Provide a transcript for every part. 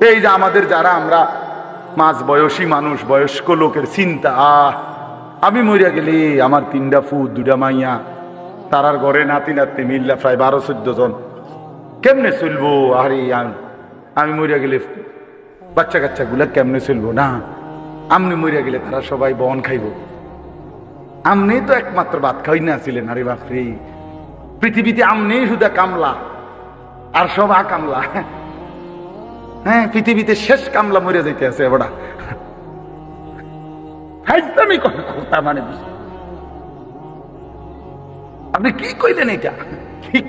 এই যে আমাদের যারা আমরা মাঝ বয়সী মানুষ, বয়স্ক লোকের চিন্তা, আমি মরিয়া গেলে আমার 3টা ফুট 2টা মাইয়া, তারার ঘরে নাতি নাতনি মিল্লা প্রায় 12-14 জন, কেমনে চলবো? আরে আমি মরিয়া গেলে বাচ্চা কাচ্চা গুলা কেমনে চলবো? না, আমনি মরিয়া গেলে তারা সবাই বন খাইব। আমনি তো একমাত্র ভাত খাই না ছিলেন। আরে বাপরে, পৃথিবীতে আমনি শুধু কামলা আর সব কামলা। হ্যাঁ, পৃথিবীতে শেষ কামলা মরে যাইতে আছে বড়া। মানে আপনি কি কইলেন? এটা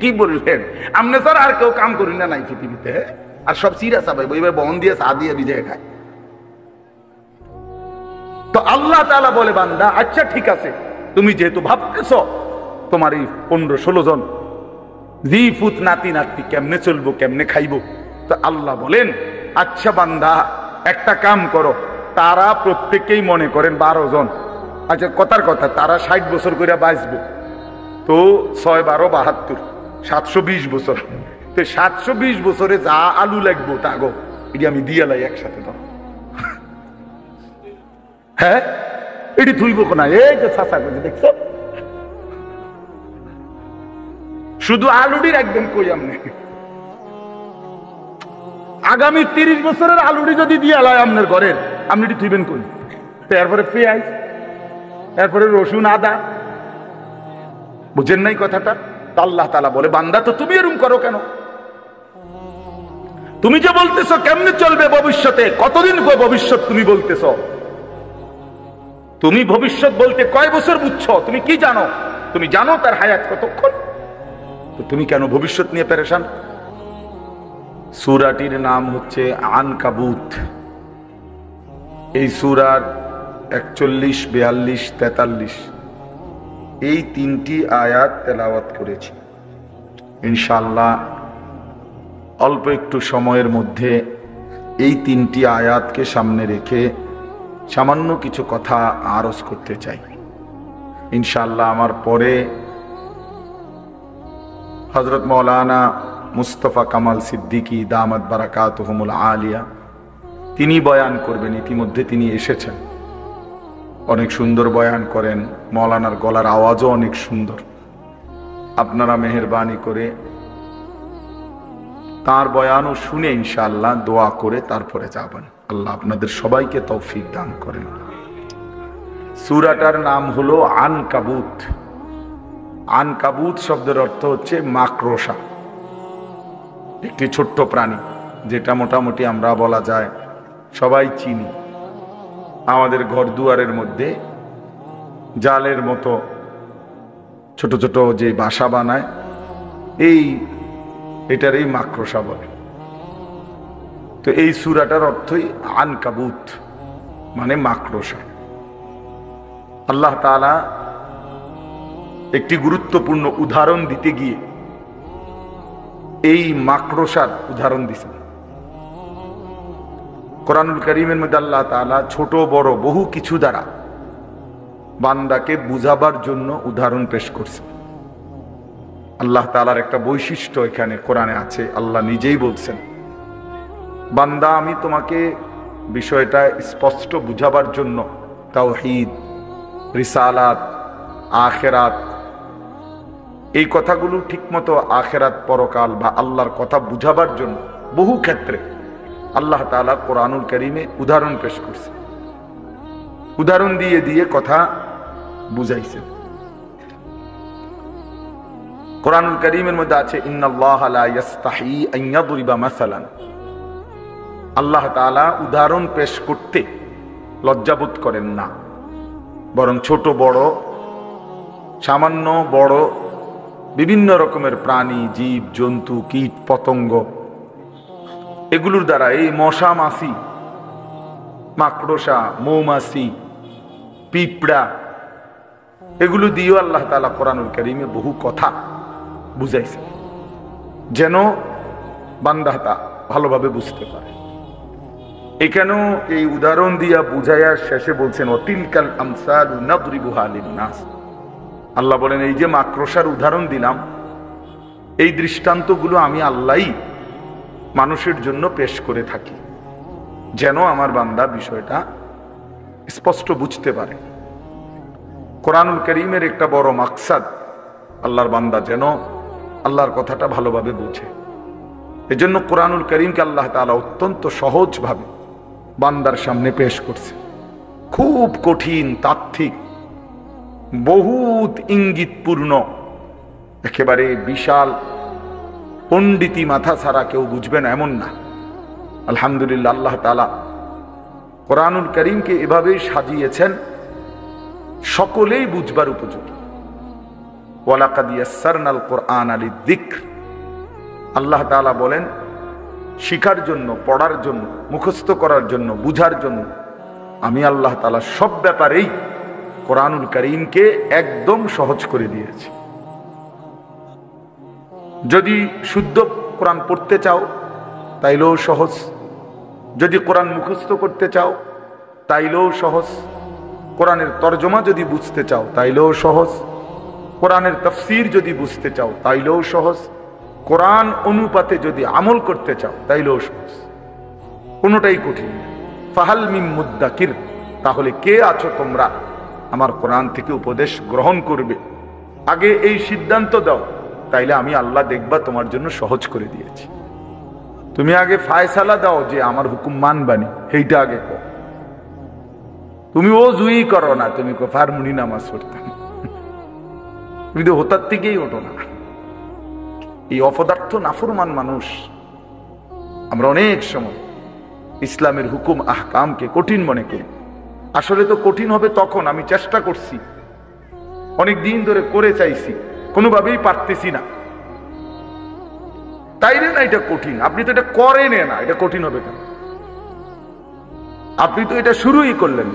কি বললেন? আপনি স্যার আর কেউ কাম করি না নাই পৃথিবীতে, আর সব চিরা চাপাই বইবার বহন দিয়ে চা দিয়ে ভিজে খায়। তো আল্লাহ তাআলা বলে, বান্দা আচ্ছা ঠিক আছে, তুমি যেহেতু ভাবতেছ তোমার এই 15-16 জন জি ফুত নাতি নাতি কেমনে চলবো, কেমনে খাইবো, তো আল্লাহ বলেন আচ্ছা বান্দা একটা কাম করো, তারা প্রত্যেকেই মনে করেন 12 জন, আচ্ছা কথার কথা তারা 60 বছর করে বাঁচবো, তো 6-12-72 720 বছর। তো 720 বছরে যা আলু লাগবো তা গো এটি আমি দিয়ে লাই একসাথে। ধরো হ্যাঁ, এটি তুইব না, এই যে চাষা করছে দেখছো, শুধু আলুটি রাখবেন কই আমনে। আগামী 30 বছরের আলুটি যদি দিয়ে লয় আপনার ঘরের, আপনি এটি থুইবেন কই? এরপরে পেঁয়াজ, এরপরে রসুন আদা, বুঝেন নাই কথাটা? আল্লাহ তাআলা বলে, বান্দা তো তুমি এরকম করো কেন? তুমি যে বলতেছো কেমনে চলবে ভবিষ্যতে, কতদিন ভবিষ্যৎ তুমি বলতেছো? তুমি ভবিষ্যৎ বলতে কয় বছর বুঝছো? তুমি কি জানো? তুমি জানো তার হায়াত কতক্ষণ? তো তুমি কেন ভবিষ্যৎ নিয়ে পেরেশান? সূরাটির নাম হচ্ছে আনকাবুত। এই সূরার 41, 42, 43 এই 3টি আয়াত তেলাওয়াত করেছি। ইনশাআল্লাহ অল্প একটু সময়ের মধ্যে এই 3টি আয়াতকে সামনে রেখে সামান্য কিছু কথা আরজ করতে চাই। ইনশাআল্লাহ আমার পরে হযরত মাওলানা মুস্তাফা কামাল সিদ্দিকী দামাত বারাকাতুহুমুল আলিয়া তিনি বয়ান করবেন। ইতিমধ্যে তিনি এসেছেন, অনেক সুন্দর বয়ান করেন, মাওলানার গলার আওয়াজও অনেক সুন্দর। আপনারা মেহেরবানি করে তার বয়ানও শুনে ইনশাআল্লাহ দোয়া করে তারপরে যাবেন। আল্লাহ আপনাদের সবাইকে তৌফিক দান করেন। সূরাটার নাম হলো আনকাবুত। আনকাবুত শব্দের অর্থ হচ্ছে মাকড়সা, একটি ছোট্ট প্রাণী যেটা মোটামুটি আমরা বলা যায় সবাই চিনি। আমাদের ঘর দুয়ারের মধ্যে জালের মতো ছোট ছোট যে বাসা বানায়, এটার এই মাকড়সা বলে। তো এই সূরাটার অর্থই আনকাবুত, মানে মাকড়সা। আল্লাহ তাআলা একটি গুরুত্বপূর্ণ উদাহরণ দিতে গিয়ে এই মাকড়সার উদাহরণ দিয়েছেন। কোরআনুল কারীমের মধ্যে আল্লাহ তাআলা ছোট বড় বহু কিছু দ্বারা বান্দাকে বুঝাবার জন্য উদাহরণ পেশ করছে। আল্লাহ তাআলার একটা বৈশিষ্ট্য এখানে কোরআনে আছে। আল্লাহ নিজেই বলছেন, বান্দা আমি তোমাকে বিষয়টা স্পষ্ট বুঝাবার জন্য তাওহীদ, রিসালাত, আখিরাত, এই কথাগুলো ঠিকমতো আখিরাত, পরকাল বা আল্লাহর কথা বুঝাবার জন্য বহু ক্ষেত্রে আল্লাহ তাআলা কোরআনুল কারীমে উদাহরণ পেশ করছে। উদাহরণ দিয়ে দিয়ে কথা বুঝাইছেন। কোরআনুল কারীমের মধ্যে আছে, ইন্নাল্লাহা লা ইস্তাহি আন ইয়াদরিবা মাসালান। আল্লাহ তাআলা উদাহরণ পেশ করতে লজ্জাবোধ করেন না, বরং ছোট বড়, সামান্য বড় বিভিন্ন রকমের প্রাণী, জীব জন্তু, কীট পতঙ্গ, এগুলোর দ্বারা, এই মশা মাছি, মাকড়সা, মৌমাছি, পিঁপড়া, এগুলো দিয়েও আল্লাহ তাআলা কোরআনুল কারীমে বহু কথা বুঝাইছে, যেন বান্দা তা ভালোভাবে বুঝতে পারে। এখানেও এই উদাহরণ দিয়া বুঝাইয়া শেষে বলছেন, ওয়াতিলকাল আমসালু নাদরিবুহা লিন-নাস। আল্লাহ বলেন, এই যে মাকড়সার উদাহরণ দিলাম, এই দৃষ্টান্তগুলো আমি আল্লাহই মানুষের জন্য পেশ করে থাকি, যেন আমার বান্দা বিষয়টা স্পষ্ট বুঝতে পারে। কোরআনুল কারীমের একটা বড় মাকসাদ আল্লাহর বান্দা যেন আল্লাহর কথাটা ভালোভাবে বুঝে। এজন্য কোরআনুল কারীমকে আল্লাহ তাআলা অত্যন্ত সহজভাবে বান্দার সামনে পেশ করছে। খুব কঠিন, তাত্ত্বিক, বহুত ইঙ্গিতপূর্ণ, একেবারে বিশাল পণ্ডিতি মাথা ছাড়া কেউ বুঝবে না এমন না। আলহামদুলিল্লাহ, আল্লাহ তাআলা কোরআনুল কারীমকে এভাবেই সাজিয়েছেন সকলেই বুঝবার উপযোগী। ওয়ালাকাদ ইয়াসসারনাল কুরআনা লিযিকর, আল্লাহ তাআলা বলেন শিখার জন্য, পড়ার জন্য, মুখস্থ করার জন্য, বুঝার জন্য আমি আল্লাহ তাআলা সব ব্যাপারেই কোরআনুল কারীমকে একদম সহজ করে দিয়েছি। যদি শুদ্ধ কোরআন পড়তে চাও তাইলেও সহজ, যদি কোরআন মুখস্থ করতে চাও তাইলেও সহজ, কোরআনের তর্জমা যদি বুঝতে চাও তাইলেও সহজ, কোরআনের তাফসীর যদি বুঝতে চাও তাইলেও সহজ, কোরআন অনুপাতে যদি আমল করতে চাও তাইলেও সহজ, কোনোটাই কঠিন। ফাহাল মিন মুদ্দাকির, তাহলে কে আছো তোমরা আমার কোরআন থেকে উপদেশ গ্রহণ করবে? আগে এই সিদ্ধান্ত দাও, তাইলে আমি আল্লাহ দেখবা তোমার জন্য সহজ করে দিয়েছি। তুমি আগে ফায়সালা দাও যে আমার হুকুম মানবানি, সেইটা আগে কর। তুমি ও জুই করো না, তুমি ফারমুনি নামাজ পড়তাম, তুমি তো হোতার থেকেই ওঠো না। এই অপদার্থ নাফরমান মানুষ আমরা অনেক সময় ইসলামের হুকুম আহকামকে কঠিন মনে করি। আসলে তো কঠিন হবে তখন, আমি চেষ্টা করছি, অনেক দিন ধরে করে চাইছি, কোনোভাবেই পারতেছি না, তাইলে না এটা কঠিন। আপনি তো এটা করেন না, এটা কঠিন হবে কেন? আপনি তো এটা শুরুই করলেন।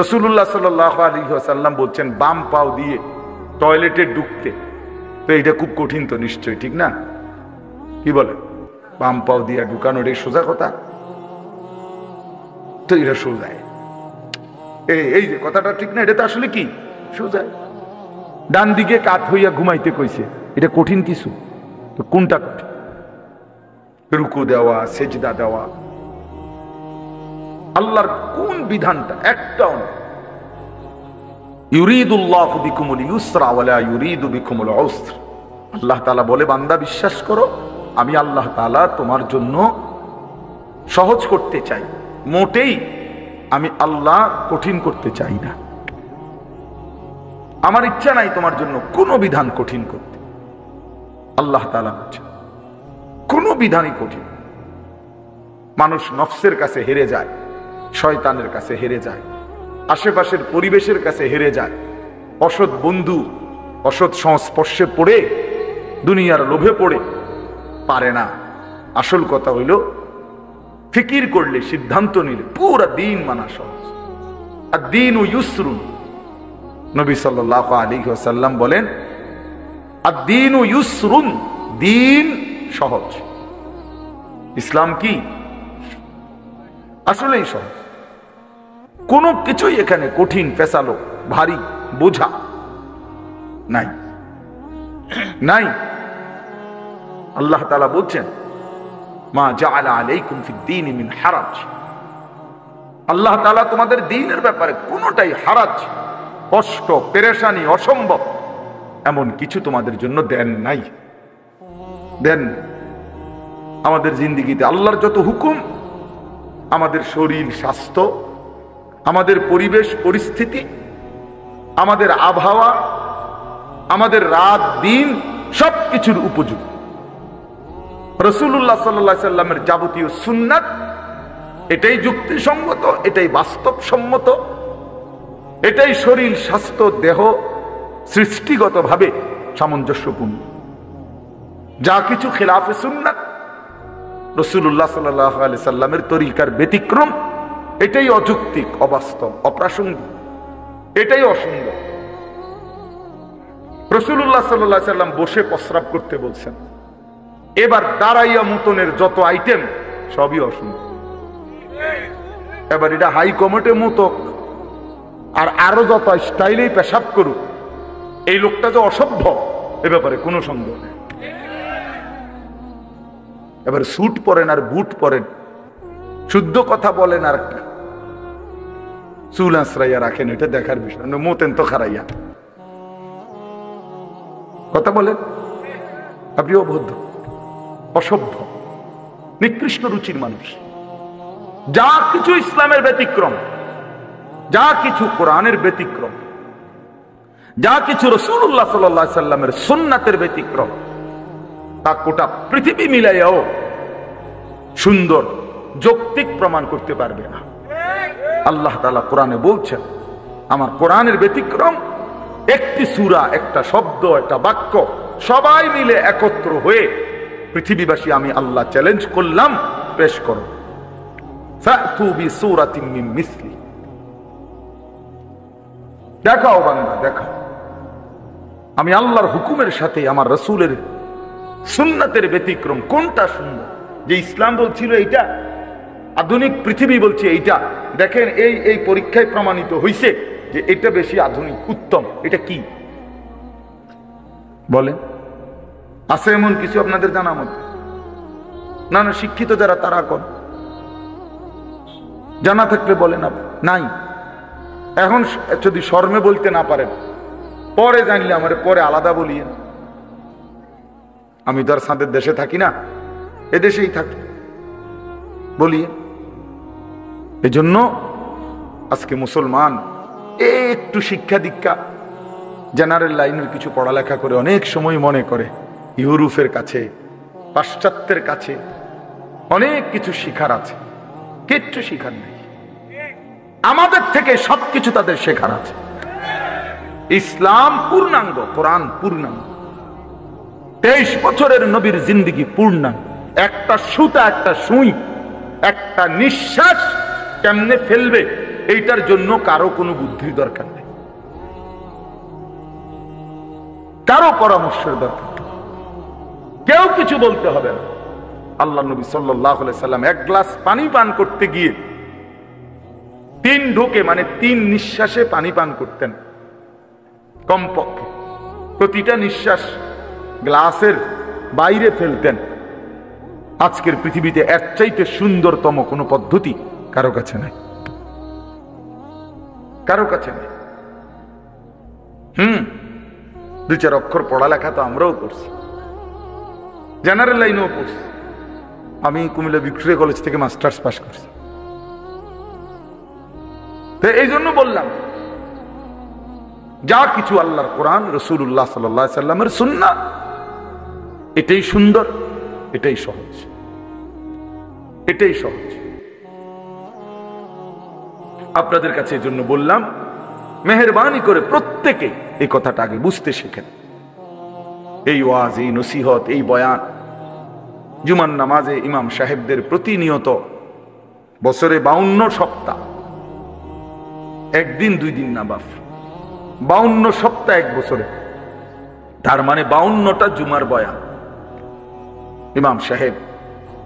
রাসূলুল্লাহ সাল্লাল্লাহু আলাইহি ওয়াসাল্লাম বলছেন বাম পাও দিয়ে টয়লেটে ঢুকতে, তো এটা খুব কঠিন তো নিশ্চয়ই, ঠিক না? কি বলে, বাম পাও দিয়ে ঢুকানোর এই সোজা কথা? তো এটা সোজায়, এই যে কথাটা ঠিক না, এটা তো আসলে কি সোজা। ডান দিকে কাত হইয়া ঘুমাইতে কইছে, এটা কঠিন কিছু? তো কোনটা কঠিন? রুকু দেওয়া, সেজদা দেওয়া, আল্লাহর কোন বিধানটা? একটাও না। ইউরিদুল্লাহু বিকুমুল ইউসরা ওয়ালা ইউরিদু বিকুমুল উসর, আল্লাহ তাআলা বলে বান্দা বিশ্বাস করো, আমি আল্লাহ তাআলা তোমার জন্য সহজ করতে চাই, মোটেই আমি আল্লাহ কঠিন করতে চাই না। আমার ইচ্ছা নাই তোমার জন্য কোনো বিধান কঠিন করতে। আল্লাহ তাআলা বলছেন কোনো বিধানই কঠিন। মানুষ নফসের কাছে হেরে যায়, শয়তানের কাছে হেরে যায়, আশেপাশের পরিবেশের কাছে হেরে যায়, অসৎ বন্ধু, অসৎ সংস্পর্শে পড়ে, দুনিয়ার লোভে পড়ে পারে না। আসল কথা হইল ফিকির করলে, সিদ্ধান্ত নিলে পুরা দিন মানা সহজ। আর দিন ও ইউসরুন, নবী সাল্লাল্লাহু আলাইহি ওয়াসাল্লাম বলেন আদ-দীনু ইউসরুন, দিন সহজ। ইসলাম কি আসলেই সহজ, কোনো কিছুই এখানে কঠিন, পেশালো, ভারী, বোঝা নাই, নাই। আল্লাহ তাআলা বলছেন মা জাআলা আলাইকুম ফিদ-দীনি মিন হারাজ, আল্লাহ তাআলা তোমাদের দ্বীনের ব্যাপারে কোনোটাই হারাজ, কষ্ট, পেরেশানি, অসম্ভব এমন কিছু তোমাদের জন্য দেন নাই, দেন। আমাদের জিন্দেগিতে আল্লাহর যত হুকুম, আমাদের শরীর স্বাস্থ্য, আমাদের পরিবেশ পরিস্থিতি, আমাদের আবহাওয়া, আমাদের রাত দিন, সবকিছুর উপযোগী। রাসূলুল্লাহ সাল্লাল্লাহু আলাইহি সাল্লামের যাবতীয় সুন্নাত, এটাই যুক্তিসঙ্গত, এটাই বাস্তবসম্মত, এটাই শরীর স্বাস্থ্য দেহ সৃষ্টিগতভাবে সামঞ্জস্যপূর্ণ। যা কিছু খেলাফে সুন্নাত, রাসূলুল্লাহ সাল্লাল্লাহু আলাইহি সাল্লামের তরিকার ব্যতিক্রম, এটাই অযৌক্তিক, অবাস্তব, অপ্রাসঙ্গিক, এটাই অসুন্দর। রাসূলুল্লাহ সাল্লাল্লাহু আলাইহি সাল্লাম বসে প্রস্রাব করতে বলছেন, এবার দাঁড়াইয়া মুতনের যত আইটেম সবই অসুন্দর। এবার এটা হাই কমোটে মুতক আর আরো যত স্টাইলেই পেশাব করুক, এই লোকটা যে অসভ্য এ ব্যাপারে কোনো সন্দেহ নেই। এবার স্যুট পরেন আর বুট পরেন, শুদ্ধ কথা বলেন আর চুল আশ্রাইয়া রাখেন, এটা দেখার বিষয় না। মোতেন তো খারাইয়া কথা বলেন, আপনি অভদ্র, অসভ্য, নিকৃষ্ট রুচির মানুষ। যা কিছু ইসলামের ব্যতিক্রম, যা কিছু কোরআনের ব্যতিক্রম, যা কিছু রাসূলুল্লাহ সাল্লাল্লাহু আলাইহি সাল্লামের সুন্নাতের ব্যতিক্রম, তা গোটা পৃথিবী মিলাইয়াও সুন্দর যৌক্তিক প্রমাণ করতে পারবে না। আল্লাহ তাআলা কোরআনে বলছেন, আমার কোরআনের ব্যতিক্রম একটি সূরা, একটা শব্দ, একটা বাক্য সবাই মিলে একত্র হয়ে পৃথিবীবাসী আমি আল্লাহ চ্যালেঞ্জ করলাম, পেশ করো, ফাতু বিসূরাতিন মিন মিসলি, দেখাও বান্দা দেখাও, আমি আল্লাহর হুকুমের সাথে আমার রাসূলের সুন্নাতের ব্যতিক্রম কোনটা সুন্দর। যে ইসলাম বলছিল এইটা, আধুনিক পৃথিবী বলছে এইটা, দেখেন এই এই পরীক্ষায় প্রমাণিত হয়েছে যে এটা বেশি আধুনিক, উত্তম। এটা কি বলেন? আছে এমন কিছু আপনাদের জানা মধ্যে? না না, শিক্ষিত যারা তারা কোন জানা থাকলে বলেন। নাই, এখন যদি শর্মে বলতে না পারেন, পরে জানলে আমার পরে আলাদা বলিয়েন। আমি তো আর সাঁদের দেশে থাকি না, এদেশেই থাকি, বলিয়ে। এজন্য আজকে মুসলমান একটু শিক্ষা দীক্ষা, জেনারেল লাইনের কিছু পড়ালেখা করে অনেক সময় মনে করে ইউরোপের কাছে, পাশ্চাত্যের কাছে অনেক কিছু শিখার আছে। কিচ্ছু শিখার নেই, আমাদের থেকে সবকিছু তাদের শেখার আছে। ইসলাম পূর্ণাঙ্গ, কোরআন পূর্ণাঙ্গ, 23 বছরের নবীর জিন্দেগি পূর্ণাঙ্গ। একটা সুতা, একটা সুই, একটা নিঃশ্বাস কেমনে ফেলবে এইটার জন্য কারো কোনো বুদ্ধির দরকার নেই, কারো পরামর্শের দরকার, কেউ কিছু বলতে হবে না। আল্লাহ নবী সাল্লাল্লাহু আলাইহি সাল্লাম এক গ্লাস পানি পান করতে গিয়ে 3 ঢোকে মানে 3 নিঃশ্বাসে পানি পান করতেন কমপক্ষে। প্রতিটা নিঃশ্বাস গ্লাসের বাইরে ফেলতেন। আজকের পৃথিবীতে এর চাইতে সুন্দরতম কোনো পদ্ধতি কারো কাছে নাই, কারো কাছে নেই। 2-4 অক্ষর পড়ালেখা তো আমরাও করছি, জেনারেল লাইনেও পড়ছি। আমি কুমিল্লা ভিক্টোরিয়া কলেজ থেকে মাস্টার্স পাস করছি। এই জন্য বললাম, যা কিছু আল্লাহর কোরআন, রাসূলুল্লাহ সাল্লাল্লাহু আলাইহি সাল্লামের সুন্নাহ, এটাই সুন্দর, এটাই সহজ, এটাই সহজ। আপনাদের কাছে এই জন্য বললাম, মেহেরবানি করে প্রত্যেকে এই কথাটা আগে বুঝতে শেখেন। এই ওয়াজ, এই নসিহত, এই বয়ান, জুমার নামাজে ইমাম সাহেবদের প্রতিনিয়ত বছরে 52 সপ্তাহ, একদিন 2 দিন না বাপ, 52 সপ্তাহ এক বছরে, তার মানে 52টা জুমার বয়ান ইমাম সাহেব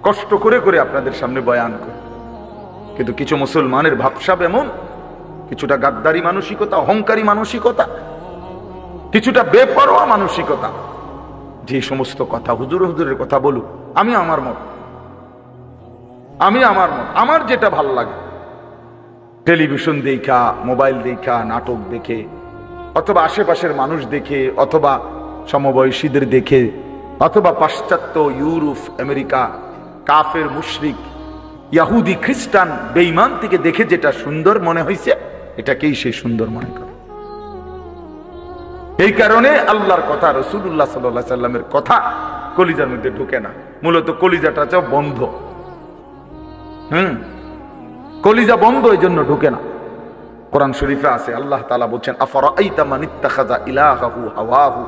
কষ্ট করে করে আপনাদের সামনে বয়ান করে। কিন্তু কিছু মুসলমানের ভাবসাব এমন, কিছুটা গাদ্দারি মানসিকতা, অহংকারী মানসিকতা, কিছুটা বেপরোয়া মানসিকতা, যে সমস্ত কথা হুজুরের কথা বলুক, আমি আমার মত, আমার যেটা ভাল লাগে, টেলিভিশন দেখা, মোবাইল দেখা, নাটক দেখে, অথবা আশেপাশের মানুষ দেখে, অথবা সমবয়সীদের দেখে, অথবা পাশ্চাত্য, ইউরোপ, আমেরিকা, কাফের, মুশরিক, ইহুদি, খ্রিস্টান, বেঈমান থেকে দেখে যেটা সুন্দর মনে হয়েছে, এটাকেই সে সুন্দর মনে করে। এই কারণে আল্লাহর কথা, রাসূলুল্লাহ সাল্লাল্লাহু আলাইহি সাল্লামের কথা কলিজার মধ্যে ঢুকে না। মূলত কলিজাটা চাও বন্ধ, কলিজা বন্ধ, এই জন্য ঢুকে না। কোরআন শরীফে আছে, আল্লাহ তাআলা বলছেন, আফারাআইতা মান ইত্তাখাযা ইলাহাহু হাওয়াহু,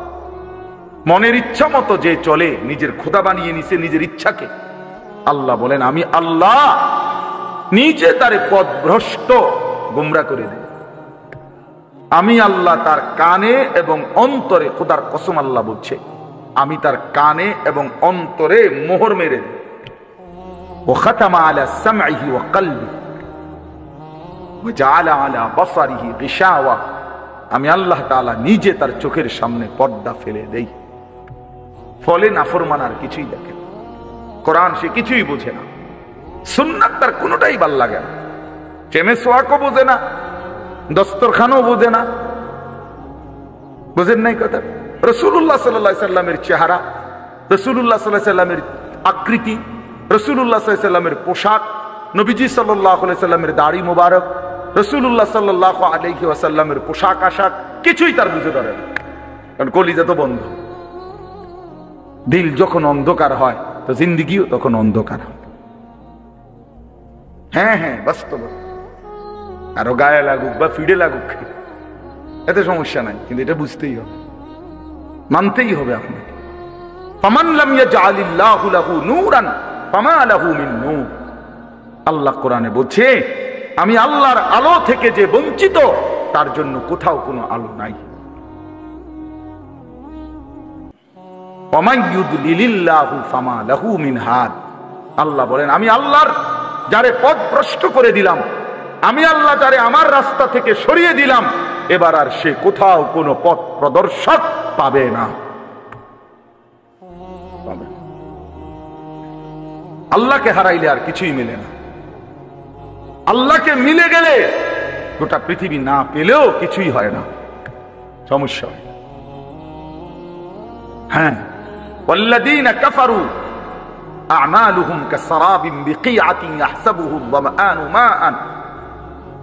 মনের ইচ্ছা মতো যে চলে, নিজের খোদা বানিয়ে নিছে নিজের ইচ্ছাকে। আল্লাহ বলেন, আমি আল্লাহ নিজে তারে পথভ্রষ্ট, গোমরা করে দেই। আমি আল্লাহ তার কানে এবং অন্তরে, খোদার কসম আল্লাহ বলছে, আমি তার কানে এবং অন্তরে মোহর মেরে দিই। ওয়া খাতামা আলা সামঈহি ওয়া কলবি ওয়া জাআলা আলা বাসারিহি গিশাওয়া, আমি আল্লাহ তাআলা নিজে তার চোখের সামনে পর্দা ফেলে দেই। ফলে নাফরমান আর কিছুই দেখে, কোরআন সে কিছুই বোঝে না, সুন্নাত তার কোনোটাই ভাল লাগে না, সে মেসওয়াকও বোঝে না, দস্তরখানও বোঝে না। বোঝেন নাই কথা? রাসূলুল্লাহ সাল্লাল্লাহু আলাইহি সাল্লামের চেহারা, রাসূলুল্লাহ সাল্লাল্লাহু আলাইহি সাল্লামের আকৃতি, রাসূলুল্লাহ সাল্লাল্লাহু আলাইহি সাল্লামের পোশাক, নবীজি সাল্লাল্লাহু আলাইহি সাল্লামের দাড়ি মোবারক, রাসূলুল্লাহ সাল্লাল্লাহু আলাইহি ওয়াসাল্লামের পোশাক আশাক কিছুই তার বুঝে ধরে না, কারণ কলিজা তো বন্ধ। দিল যখন অন্ধকার হয় তো জিন্দেগিও তখন অন্ধকার হয়। হ্যাঁ হ্যাঁ, বাস্তব। আরো গায়ে লাগুক বা ফিডে লাগুক, এতে সমস্যা নাই, কিন্তু এটা বুঝতেই হবে, মানতেই হবে আপনাকে। ফামান লাম ইয়াজআলিল্লাহু লাহু নূরান ফামা লাহু মিন নূর। আল্লাহ কোরআনে বলছে, আমি আল্লাহর আলো থেকে যে বঞ্চিত তার জন্য কোথাও কোনো আলো নাই। ওয়ামান ইউদলিলিল্লাহু ফামা লাহু মিন হাদ। আল্লাহ বলেন, আমি আল্লাহর যারে পথ ভ্রষ্ট করে দিলাম, আমি আল্লাহ যারে আমার রাস্তা থেকে সরিয়ে দিলাম, এবার আর সে কোথাও কোনো পথ প্রদর্শক পাবে না। আল্লাহকে হারাইলে আর কিছুই মেলে না। আল্লাহকে মিলে গেলে গোটা পৃথিবী না পেলেও কিছুই হয় না, সমস্যা হয়। হ্যাঁ, ওয়াল্লাযীনা কাফারু আ'মালুহুম কাসরাবিন বিকিআতিন ইয়াহসাবুহু আয-যামআনু মাআন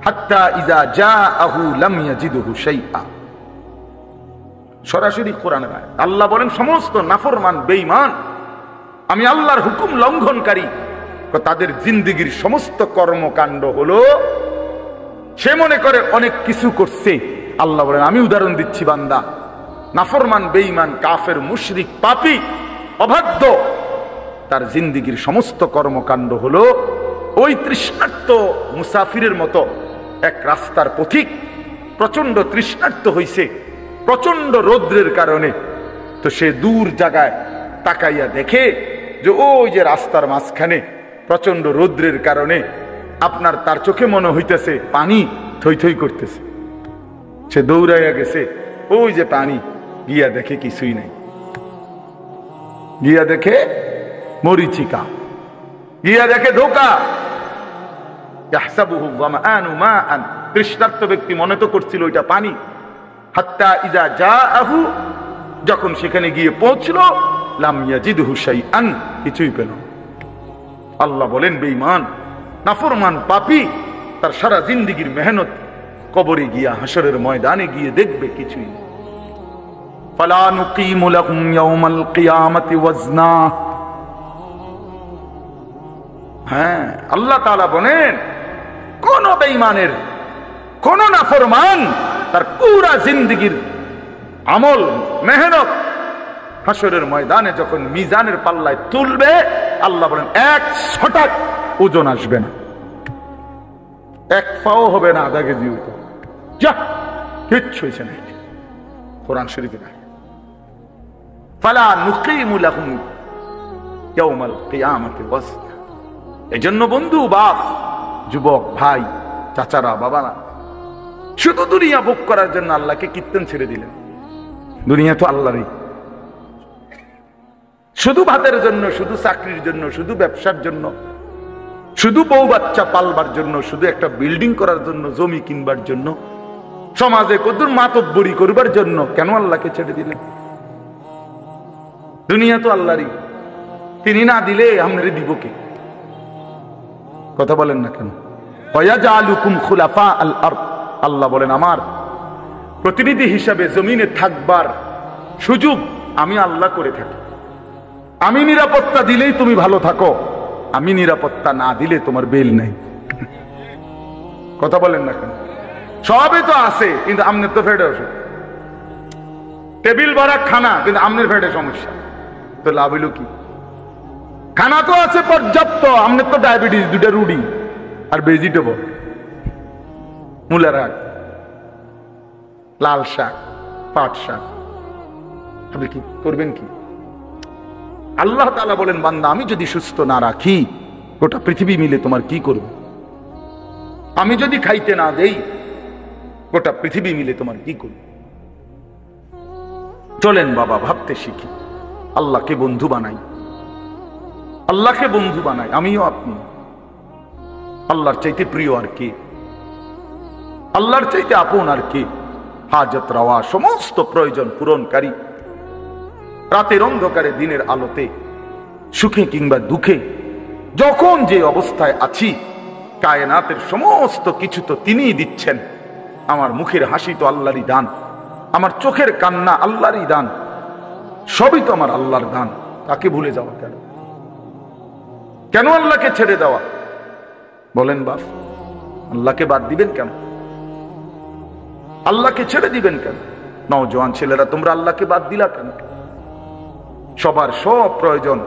হাত্তা ইযা জাআহু লাম ইয়াজিদহু শাইআ। সরাসরি কোরআনের আয়াত। আল্লাহ বলেন, সমস্ত নাফরমান বেঈমান, আমি আল্লাহর হুকুম লঙ্ঘনকারী, তাদের জিন্দেগীর সমস্ত কর্মকাণ্ড হলো সে মনে করে অনেক কিছু করছে। আল্লাহ বলেন, আমি উদাহরণ দিচ্ছি বান্দা, নাফরমান বেঈমান কাফের মুশরিক পাপী অবাধ্য, তার জিন্দেগীর সমস্ত কর্মকাণ্ড হলো ওই তৃষ্ণার্ত মুসাফিরের মতো এক রাস্তার পথিক, প্রচন্ড তৃষ্ণার্ত হইছে প্রচন্ড রৌদ্রের কারণে, তো সে দূর জায়গায় তাকাইয়া দেখে যে ওই যে রাস্তার মাঝখানে প্রচন্ড রৌদ্রের কারণে আপনার তার চোখে মনে হইতেছে পানি থই থই করতেছে। সে দৌড়াইয়া গেছে, ওই যে পানি, গিয়া দেখে কিছুই নাই, গিয়া দেখে মরিচিকা, গিয়া দেখে ধোকা। ইয়াহসাবুহু যামআনু মাআন, তৃষ্ণার্ত ব্যক্তি মনে তো করছিল ওইটা পানি। হাত্তা ইযা জাআহু, যখন সেখানে গিয়ে পৌঁছলো, লাম ইয়াজিদহু শাইআন, কিছুই পেল। আল্লাহ বলেন, বেঈমান নাফরমান পাপী তার সারা জিন্দেগীর মেহনত কবরে গিয়া হাসরের ময়দানে গিয়ে দেখবে কিছুই নেই। ফালা নুকিমু লাহুম ইয়াওমাল কিয়ামাতি ওয়াজনা। হ্যাঁ, আল্লাহ তাআলা বলেন, কোন বেঈমানের, কোন নাফরমান তার পুরা জিন্দেগীর আমল মেহনত হাসরের ময়দানে যখন মিজানের পাল্লায় তুলবে, আল্লাহ বলেন এক ছটাক ওজন আসবে না, এক পাও হবে না আধা কেজি ওজন। যা কিচ্ছু হয়েছে না। কোরআন শরীফে নাই, ফালা নুকিমু লাহুম ইয়াওমাল কিয়ামাতি ওয়াজনা। এজন্য বন্ধু, বাপ, যুবক, ভাই, চাচারা, বাবারা, শুধু দুনিয়া ভোগ করার জন্য আল্লাহকে কীর্তন ছেড়ে দিলেন। দুনিয়া তো আল্লাহরই। শুধু ভাতের জন্য, শুধু চাকরির জন্য, শুধু ব্যবসার জন্য, শুধু বউ বাচ্চা পালবার জন্য, শুধু একটা বিল্ডিং করার জন্য, জমি কিনবার জন্য, সমাজে কতদূর মাতব্বরি করবার জন্য কেন আল্লাহকে ছেড়ে দিলেন? দুনিয়া তো আল্লাহরই, তিনি না দিলে আমরা দিব কে? কথা বলেন না কেন? ওয়ায়াজআলুকুম খুলাফা আল আরদ। আল্লাহ বলেন, আমার প্রতিনিধি হিসাবে জমিনে থাকবার সুযোগ আমি আল্লাহ করে থাকি। আমি নিরাপত্তা দিলেই তুমি ভালো থাকো, আমি নিরাপত্তা না দিলে তোমার বেল নাই। কথা বলেন না কেন? সবই তো আছে, কিন্তু আমনের তো ফেটে ওষুধ, টেবিল ভরা খানা, কিন্তু আমনের ফেটে সমস্যা, তো লাভ হইল কি? খানা তো আছে পর্যাপ্ত, আমনের তো ডায়াবেটিস, দুটা রুটি আর ভেজিটেবল, মূলার শাক, লাল শাক, পাট শাক, আপনি কি করবেন? কি আল্লাহ তাআলা বলেন, বান্দা আমি যদি সুস্থ না রাখি, গোটা পৃথিবী মিলে তোমার কি করবে? আমি যদি খাইতে না দেই, গোটা পৃথিবী মিলে তোমার কি করবে? চলেন বাবা, ভাবতে শিখি, আল্লাহকে বন্ধু বানাই, আল্লাহকে বন্ধু বানাই, আমিও আপনি। আল্লাহর চাইতে প্রিয় আর কে? আল্লাহর চাইতে আপন আর কে? হাজত রাওয়া, সমস্ত প্রয়োজন পূরণকারী, রাতের অন্ধকারে দিনের আলোতে, সুখে কিংবা দুঃখে, যখন যে অবস্থায় আছি, কায়নাতের সমস্ত কিছু তো তিনিই দিচ্ছেন। আমার মুখের হাসি তো আল্লাহরই দান, আমার চোখের কান্না আল্লাহরই দান, সবই তো আমার আল্লাহর দান। তাকে ভুলে যাওয়া কেন? কেন আল্লাহকে ছেড়ে দেওয়া? বলেন বাপ, আল্লাহকে বাদ দিবেন কেন? আল্লাহকে ছেড়ে দিবেন কেন? নওজোয়ান ছেলেরা, তোমরা আল্লাহকে বাদ দিলা কেন? সবার সব প্রয়োজন,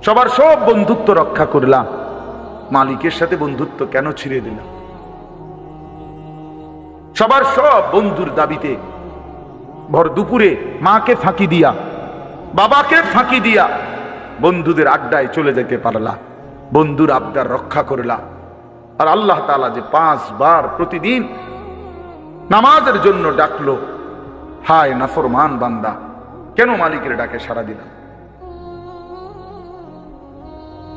সবার সব বন্ধুত্ব রক্ষা করলাম, মালিকের সাথে বন্ধুত্ব কেন ছিঁড়ে দিলাম? সবার সব বন্ধুর দাবিতে ভর দুপুরে মাকে ফাঁকি দিয়া, বাবাকে ফাঁকি দিয়া বন্ধুদের আড্ডায় চলে যেতে পারলা, বন্ধুর আবদার রক্ষা করলা। আর আল্লাহ তাআলা যে 5 বার প্রতিদিন নামাজের জন্য ডাকলো, হায় নাফরমান বান্দা, কেন মালিকের ডাকে সাড়া দিলাম?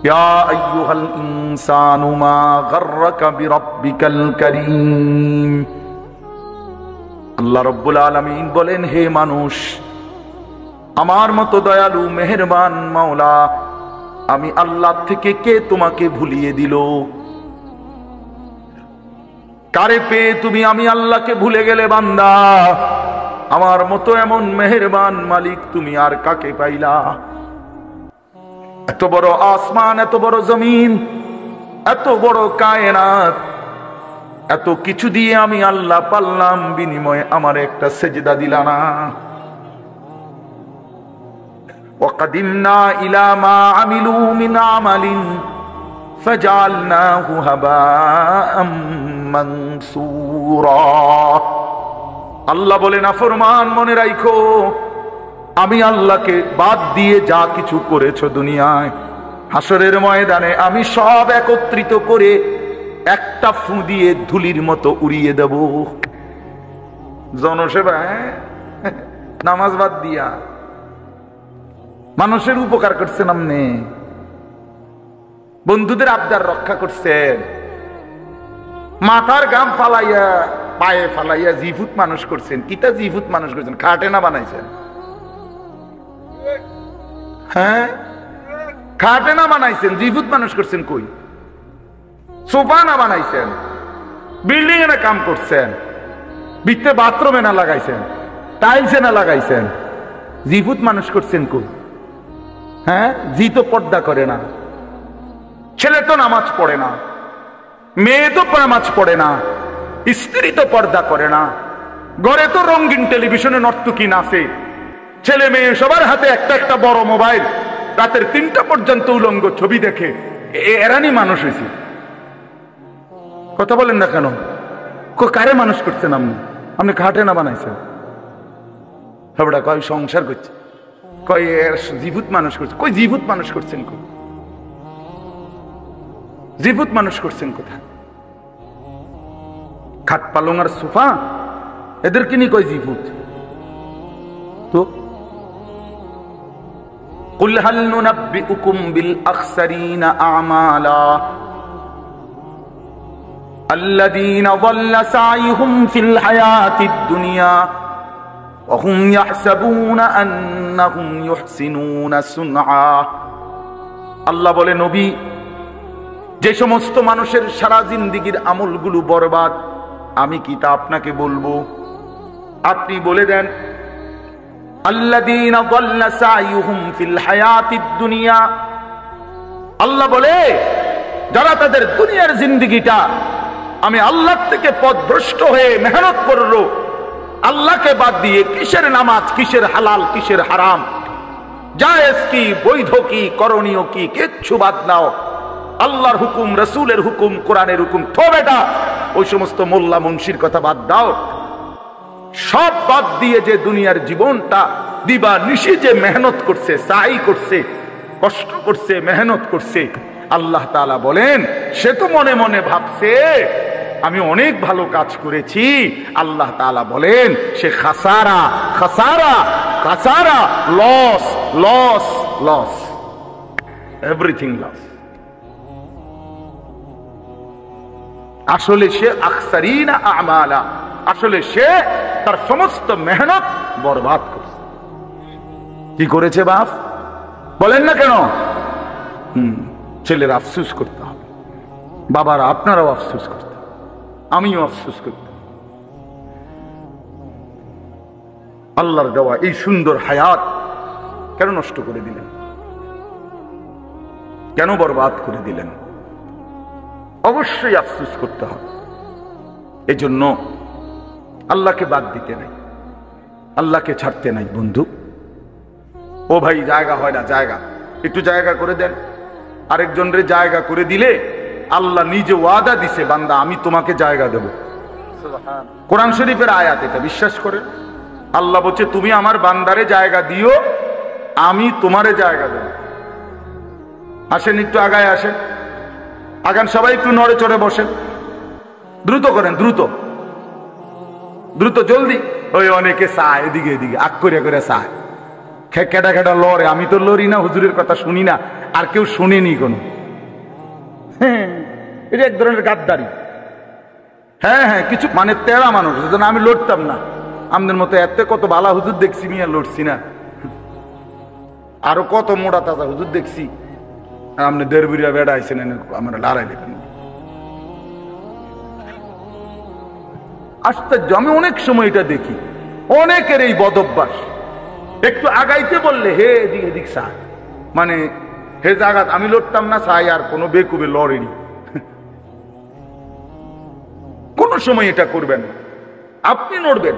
ইয়া আইয়ুহাল ইনসানু মা গাররাকা বিরাব্বিকাল কারীম। আল্লাহ রাব্বুল আলামিন বলেন, হে মানুষ, আমার মতো দয়ালু মেহেরবান মাওলা আমি আল্লাহ থেকে কে তোমাকে ভুলিয়ে দিল? কারে পেয়ে তুমি আমি আল্লাহকে ভুলে গেলে বান্দা? আমার মতো এমন মেহেরবান মালিক তুমি আর কাকে পাইলা? এত বড় আসমান, এত বড় জমিন, এত বড় কায়নাত, এত কিছু দিয়ে আমি আল্লাহ পাল্লাম, বিনিময়ে আমার একটা সেজদা দিলা না। وقدمنا إلى ما عملوا من عمل فجعلناه هباء منثورا। আল্লাহ বলে, নাফরমান মনে রাখো, আমি আল্লাহকে বাদ দিয়ে যা কিছু করেছো দুনিয়ায়, হাসরের ময়দানে আমি সব একত্রিত করে একটা ফু দিয়ে ধুলির মতো উড়িয়ে দেব। জনসেবা, নামাজ বাদ দিয়া মানুষের উপকার করছেন, আপনি বন্ধুদের আবদার রক্ষা করছেন, মাথার গাম ফালাইয়া পায়ে ফালাইয়া জিফুত মানুষ করছেন। কিতা জিফুত মানুষ করছেন? খাটে না বানাইছেন? হ্যাঁ, খাটে না বানাইছেন, জিফুত মানুষ করছেন। কই সোফা না বানাইছেন, বিল্ডিং এ না কাম করছেন, ভিতরে বাথরুমে না লাগাইছেন, টাইলসে না লাগাইছেন, জিফুত মানুষ করছেন। কই? হ্যাঁ, জি তো পর্দা করে না, ছেলে তো নামাজ পড়ে না, মেয়ে তো নামাজ পড়ে না, স্ত্রী তো পর্দা করে না, ঘরে তো রঙিন টেলিভিশনে নর্তকী নাচে, ছেলে মেয়ে সবার হাতে একটা একটা বড় মোবাইল, রাতের 3টা পর্যন্ত উলঙ্গ ছবি দেখে। এরানি মানুষ হয়েছে? কথা বলেন না কেন? কারে মানুষ করছেন আপনি? আপনি খাটে না বানাইছেন? হাবড়া কয় সংসার করছে, কয় জীবুত মানুষ করছে। কই জীবুত মানুষ করছেন? কই জীবুত মানুষ করছেন? কোথায়? খাট পালং আর সোফা এদেরকে নিয়ে কয় জীবুত? তো কুল হাল নুনাব্বিউকুম বিল আখসারিনা আমালা الذين ضل سعيهم في الحياة الدنيا وهم يحسبون أنهم يحسنون صنعا। আল্লাহ বলে, নবী, যে সমস্ত মানুষের সারা জিন্দেগীর আমলগুলো বরবাদ, আমি কি তা আপনাকে বলবো? আপনি বলে দেন, আল্লাযীনা দাল্লা সাইয়ুহুম ফিল হায়াতিদ দুনিয়া। আল্লাহ বলে, যারা তাদের দুনিয়ার জিন্দেগিটা আমি আল্লাহ থেকে পথভ্রষ্ট হয়ে মেহনত করলো, আল্লাহকে বাদ দিয়ে কিসের নামাজ, কিসের হালাল, কিসের হারাম, জায়েজ কি, বৈধ কি, করণীয় কি, কিচ্ছু বাদ দাও, আল্লাহর হুকুম, রাসূলের হুকুম, কোরআনের হুকুম তো বেটা, ওই সমস্ত মোল্লা মুন্সির কথা বাদ দাও, সব বাদ দিয়ে যে দুনিয়ার জীবনটা দিবা নিশি যে মেহনত করছে, সাই করছে, কষ্ট করছে, মেহনত করছে, আল্লাহ তাআলা বলেন, সে তো মনে মনে ভাবছে আমি অনেক ভালো কাজ করেছি। আল্লাহ তাআলা বলেন, সে খাসারা খাসারা খাসারা, loss loss loss. Everything loss. আসলে সে আকসারিনা আমালা, আসলে সে তার সমস্ত মেহনত বরবাদ করেছে। কি করেছে বাপ? বলেন না কেন? ছেলের আফসোস করতে হবে, বাবারা আপনারাও আফসোস করতে, আমিও আফসোস করতে। আল্লাহর দেওয়া এই সুন্দর হায়াত কেন নষ্ট করে দিলেন? কেন বরবাদ করে দিলেন? অবশ্যই আফসোস করতে হবে। এই জন্য আল্লাহকে বাদ দিতে নাই, আল্লাহকে ছাড়তে নাই। বন্ধু ও ভাই, জায়গা হয় না, জায়গা একটু জায়গা করে দেন। আরেকজনরে জায়গা করে দিলে আল্লাহ নিজে ওয়াদা দিছে, বান্দা আমি তোমাকে জায়গা দেব। কোরআন শরীফের আয়াত এটা, বিশ্বাস করে। আল্লাহ বলছে তুমি আমার বান্দারে জায়গা দিও, আমি তোমারে জায়গা দেব। আসেন একটু আগায় আসেন, আগান সবাই, একটু নড়ে চড়ে বসেন, দ্রুত করেন, দ্রুত দ্রুত জলদি। ওই অনেকে চায় এদিকে এদিকে আগ করে করে চায়, খেটা খেটা লড়ে। আমি তো লড়ি না, হুজুরের কথা শুনি না, আর কেউ শুনেনি কোনো। হ্যাঁ, এটা এক ধরনের গাদ্দারি। হ্যাঁ হ্যাঁ, কিছু মানে তেরা মানুষ, আমি লড়তাম না। আমাদের মতো এত কত বালা হুজুর দেখছি, মিয়া লড়ছি না। আরো কত মোড়া তাজা হুজুর দেখছি, আপনি দেড় বিড়িয়া বেড়া আইসেন, আমরা লড়াই লেখেন। আশ্চর্য, আমি অনেক সময় এটা দেখি, অনেকের এই বদ অভ্যাস। একটু আগাইতে বললে হে এদিক এদিক চায়, মানে হে জাগাত আমি লড়তাম না চাই, আর কোনো বেকুবে লড়েনি। কোন সময় এটা করবেন, আপনি নড়বেন।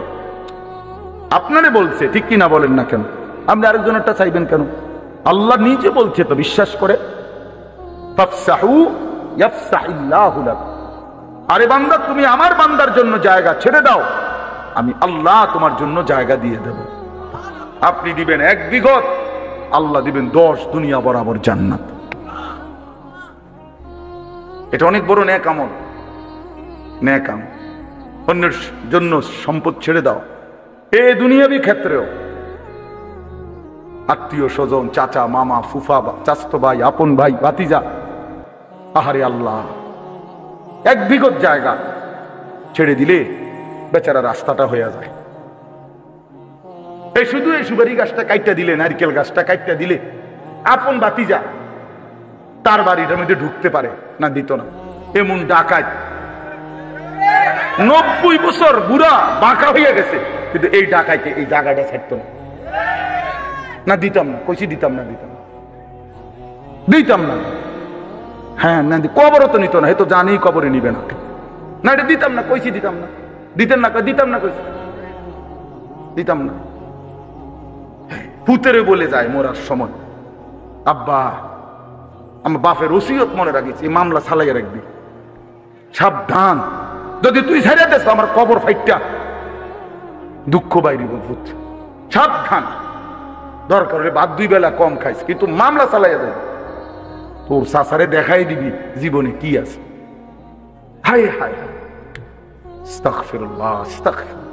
আপনারে বলছে, ঠিক কিনা বলেন না কেন? আপনি আরেকজনেরটা চাইবেন কেন? আল্লাহ নিজে বলছে তো, বিশ্বাস করে। ফাফসাহু ইয়াফসাহিল্লাহু লাক। আরে বান্দা, তুমি আমার বান্দার জন্য জায়গা ছেড়ে দাও, আমি আল্লাহ তোমার জন্য জায়গা দিয়ে দেব। আপনি দিবেন 1 বিঘত, আল্লাহ দিবেন 10 দুনিয়া বরাবর জান্নাত। এটা অনেক বড় নেক আমল, নেক আমল। অন্যের জন্য সম্পদ ছেড়ে দাও, এই দুনিয়াবি ক্ষেত্রেও। আত্মীয় স্বজন, চাচা মামা ফুফা চাচতো ভাই আপন ভাই ভাতিজা, আহারে আল্লাহ, 1 বিঘত জায়গা ছেড়ে দিলে বেচারা রাস্তাটা হয়ে যায়। এই শুধু এই সুপারি গাছটা কাইটটা দিলে, নারকেল গাছটা কাইটটা দিলে, আপন ভাতিজা তার বাড়িটার মধ্যে ঢুকতে পারে না, দিত না। এমন ডাকাত 90 বছর বুড়া বাঁকা হয়ে গেছে, কিন্তু এই ডাকাইতে এই জায়গাটা ছাড়তো না। না দিতাম না, কইছি দিতাম না, দিতাম না, দিতাম না। হ্যাঁ না, কবরও তো নিত না, এ তো জানেই কবরে নিবে না। না এটা দিতাম না, কইছি দিতাম না। দিতেন না, দিতাম না, কইছি দিতাম না। পুতেরে বলে যায় মরার সময়, আব্বা আমার বাপের ওসিয়ত মনে রাখিস, এই মামলা চালাইয়া রাখবি, সাবধান, যদি তুই ছেড়ে দেস আমার কবর ফাইটটা দুঃখ বাইরে ভূত, সাবধান। দরকার হলে ভাত 2 বেলা কম খাইস, কিন্তু মামলা চালাইয়া দেয়, তোর সাসারে দেখাই দিবি জীবনে কি আছে। হায় হায়, আস্তাগফিরুল্লাহ, আস্তাগফিরুল্লাহ।